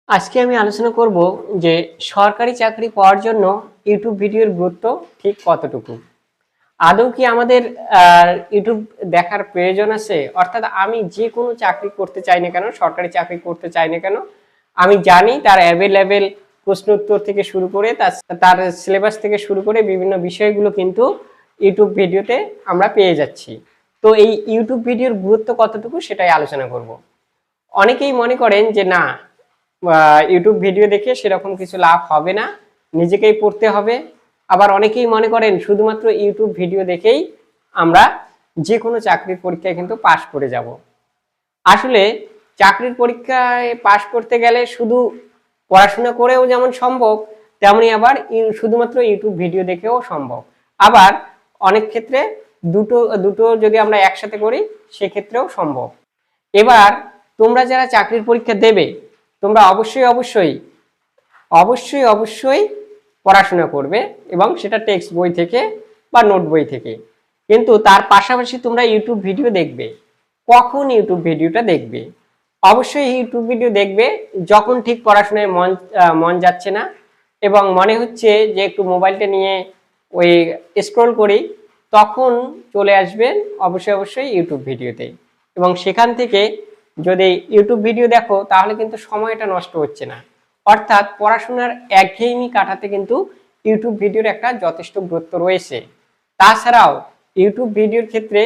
আজকে আমি আলোচনা করব যে সরকারি চাকরি পাওয়ার জন্য ইউটিউব ভিডিওর গুরুত্ব ঠিক কতটুকু। আদৌ কি আমাদের ইউটিউব দেখার প্রয়োজন আছে? অর্থাৎ আমি যে কোনো চাকরি করতে চাই না কেন, সরকারি চাকরি করতে চাই না কেন, আমি জানি তার অ্যাভেলেবেল প্রশ্ন উত্তর থেকে শুরু করে তার সিলেবাস থেকে শুরু করে বিভিন্ন বিষয়গুলো কিন্তু ইউটিউব ভিডিওতে আমরা পেয়ে যাচ্ছি। তো এই ইউটিউব ভিডিওর গুরুত্ব কতটুকু সেটাই আলোচনা করব। অনেকেই মনে করেন যে না, ইউটিউব ভিডিও দেখে সেরকম কিছু লাভ হবে না, নিজেকেই পড়তে হবে। আবার অনেকেই মনে করেন শুধুমাত্র ইউটিউব ভিডিও দেখেই আমরা যে কোনো চাকরির পরীক্ষায় কিন্তু পাশ করে যাব। আসলে চাকরির পরীক্ষায় পাশ করতে গেলে শুধু পড়াশোনা করেও যেমন সম্ভব, তেমনি আবার শুধুমাত্র ইউটিউব ভিডিও দেখেও সম্ভব। আবার অনেক ক্ষেত্রে দুটো দুটো যদি আমরা একসাথে করি সেক্ষেত্রেও সম্ভব। এবার তোমরা যারা চাকরির পরীক্ষা দেবে, তোমরা অবশ্যই অবশ্যই অবশ্যই অবশ্যই পড়াশোনা করবে, এবং সেটা টেক্সট বই থেকে বা নোট বই থেকে। কিন্তু তার পাশাপাশি তোমরা ইউটিউব ভিডিও দেখবে। কখন ইউটিউব ভিডিওটা দেখবে? অবশ্যই ইউটিউব ভিডিও দেখবে যখন ঠিক পড়াশোনায় মন যাচ্ছে না এবং মনে হচ্ছে যে একটু মোবাইলটা নিয়ে ওই স্ক্রল করি, তখন চলে আসবেন অবশ্যই অবশ্যই ইউটিউব ভিডিওতে। এবং সেখান থেকে যদি ইউটিউব ভিডিও দেখো তাহলে কিন্তু সময়টা নষ্ট হচ্ছে না। অর্থাৎ পড়াশোনার একঘেয়েমি কাটাতে কিন্তু ইউটিউব ভিডিওর একটা যথেষ্ট গুরুত্ব রয়েছে। তাছাড়াও ইউটিউব ভিডিওর ক্ষেত্রে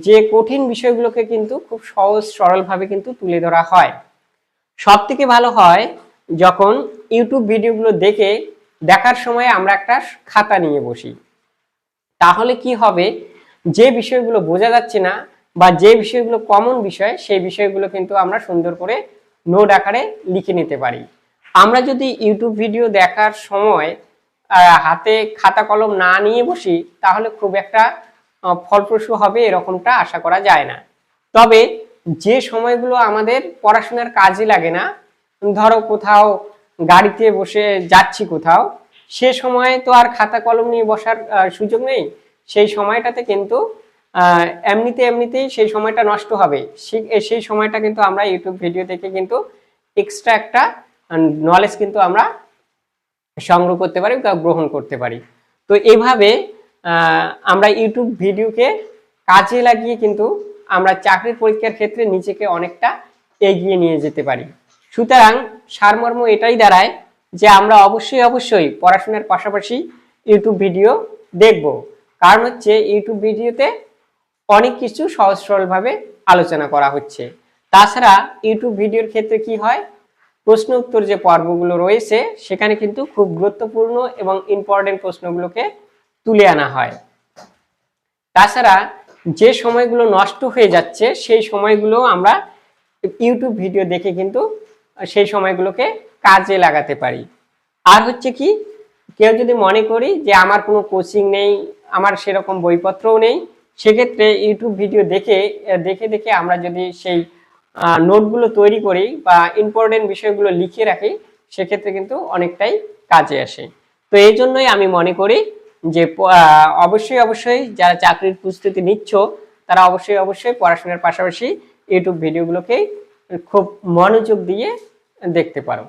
যে কঠিন বিষয়গুলোকে কিন্তু খুব সহজ সরলভাবে কিন্তু তুলে ধরা হয়। সব থেকে ভালো হয় যখন ইউটিউব ভিডিওগুলো দেখার সময় আমরা একটা খাতা নিয়ে বসি। তাহলে কি হবে, যে বিষয়গুলো বোঝা যাচ্ছে না বা যে বিষয়গুলো কমন বিষয়, সেই বিষয়গুলো কিন্তু আমরা সুন্দর করে নোট আকারে লিখে নিতে পারি। আমরা যদি ইউটিউব ভিডিও দেখার সময় হাতে খাতা কলম না নিয়ে বসি, তাহলে খুব একটা ফলপ্রসূ হবে এরকমটা আশা করা যায় না। তবে যে সময়গুলো আমাদের পড়াশোনার কাজে লাগে না, ধরো কোথাও গাড়িতে বসে যাচ্ছি কোথাও, সে সময় তো আর খাতা কলম নিয়ে বসার সুযোগ নেই। সেই সময়টাতে কিন্তু এমনিতেই সেই সময়টা নষ্ট হবে। সেই সময়টা কিন্তু আমরা ইউটিউব ভিডিও থেকে কিন্তু এক্সট্রা একটা নলেজ কিন্তু আমরা সংগ্রহ করতে পারি বা গ্রহণ করতে পারি। তো এইভাবে আমরা ইউটিউব ভিডিওকে কাজে লাগিয়ে কিন্তু আমরা চাকরির পরীক্ষার ক্ষেত্রে নিজেকে অনেকটা এগিয়ে নিয়ে যেতে পারি। সুতরাং সারমর্ম এটাই দাঁড়ায় যে আমরা অবশ্যই অবশ্যই পড়াশোনার পাশাপাশি ইউটিউব ভিডিও দেখব। কারণ হচ্ছে ইউটিউব ভিডিওতে অনেক কিছু সহজ সরলভাবে আলোচনা করা হচ্ছে। তাছাড়া ইউটিউব ভিডিওর ক্ষেত্রে কি হয়, প্রশ্ন উত্তর যে পর্বগুলো রয়েছে সেখানে কিন্তু খুব গুরুত্বপূর্ণ এবং ইম্পর্টেন্ট প্রশ্নগুলোকে তুলে আনা হয়। তাছাড়া যে সময়গুলো নষ্ট হয়ে যাচ্ছে সেই সময়গুলো আমরা ইউটিউব ভিডিও দেখে কিন্তু সেই সময়গুলোকে কাজে লাগাতে পারি। আর হচ্ছে কি, কেউ যদি মনে করি যে আমার কোনো কোচিং নেই, আমার সেরকম বইপত্রও নেই, সেক্ষেত্রে ইউটিউব ভিডিও দেখে দেখে দেখে আমরা যদি সেই নোটগুলো তৈরি করি বা ইম্পর্টেন্ট বিষয়গুলো লিখে রাখি, সেক্ষেত্রে কিন্তু অনেকটাই কাজে আসে। তো এই জন্যই আমি মনে করি যে অবশ্যই অবশ্যই যারা চাকরির প্রস্তুতি নিচ্ছ তারা অবশ্যই অবশ্যই পড়াশোনার পাশাপাশি ইউটিউব ভিডিওগুলোকে খুব মনোযোগ দিয়ে দেখতে পারো।